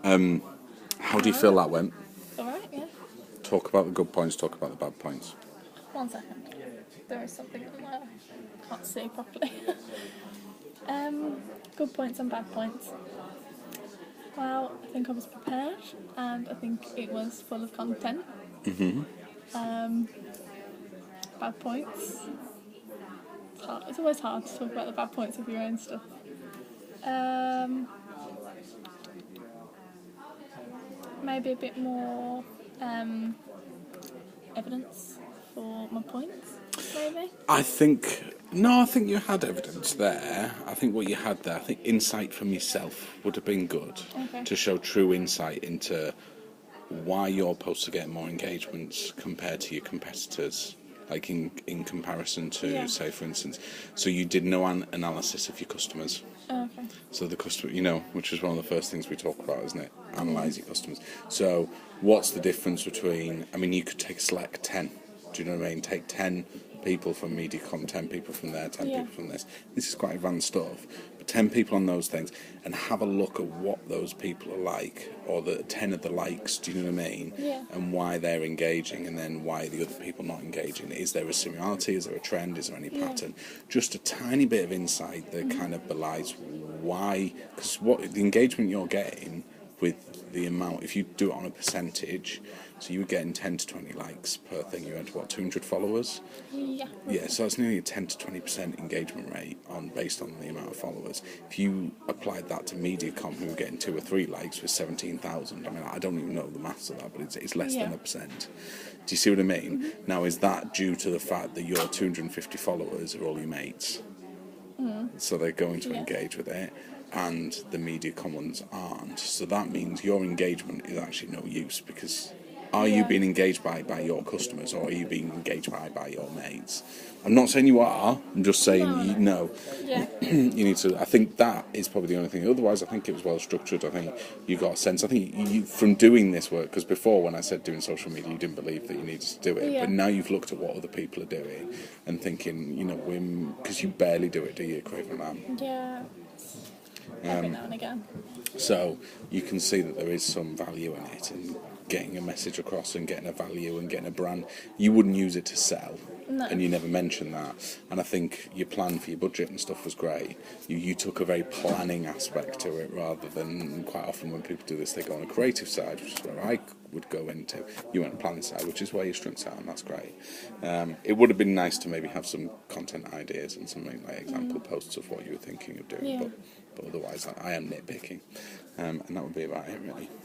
How do you feel that went? Alright, yeah. Talk about the good points, talk about the bad points. 1 second. There is something on there. I can't see properly. Good points and bad points. Well, I think I was prepared and I think it was full of content. Bad points. It's hard. It's always hard to talk about the bad points of your own stuff. Maybe a bit more evidence for my points, maybe. I think you had evidence there. I think what you had there, I think insight from yourself would have been good Okay. to show true insight into why your posts are getting more engagements compared to your competitors, like in comparison to, Yeah. say, for instance, so you did no analysis of your customers. Okay. So the customer, which is one of the first things we talk about, isn't it? Analyse your customers. So what's the difference between, you could select 10. Do you know what I mean? Take 10 people from MediaCom, 10 people from there, 10 Yeah. people from this. This is quite advanced stuff. But 10 people on those things and have a look at what those people are like, or the 10 of the likes, do you know what I mean? Yeah. And why they're engaging, and then why the other people not engaging. Is there a similarity? Is there a trend? Is there any pattern? Just a tiny bit of insight that kind of belies why, because what the engagement you're getting with the amount, if you do it on a percentage, so you were getting 10 to 20 likes per thing, you had 200 followers? Yeah. Yeah, so that's nearly a 10 to 20% engagement rate based on the amount of followers. If you applied that to MediaCom, who were getting 2 or 3 likes with 17,000, I don't even know the maths of that, but it's less than a percent. Do you see what I mean? Now, is that due to the fact that your 250 followers are all your mates? So they're going to engage with it, and the MediaCom ones aren't. So that means your engagement is actually no use, because are you being engaged by your customers, or are you being engaged by your mates? I'm not saying you are, I'm just saying no. Yeah. You need to. I think that is probably the only thing. Otherwise, I think it was well structured. I think you got a sense. I think you, from doing this work, because before when I said doing social media, you didn't believe that you needed to do it. Yeah. But now you've looked at what other people are doing and thinking, because you barely do it, do you, Craven Lamb? Yeah. Every now and again. So you can see that there is some value in it, and getting a message across and getting a value and getting a brand. You wouldn't use it to sell. No. And you never mentioned that. And I think your plan for your budget and stuff was great. You took a very planning aspect to it, rather than, quite often when people do this, they go on a creative side, which is where I would go into. You went on planning side, which is where your strengths are, and that's great. It would have been nice to maybe have some content ideas and something like example posts of what you were thinking of doing, Yeah. but otherwise I am nitpicking, and that would be about it, really.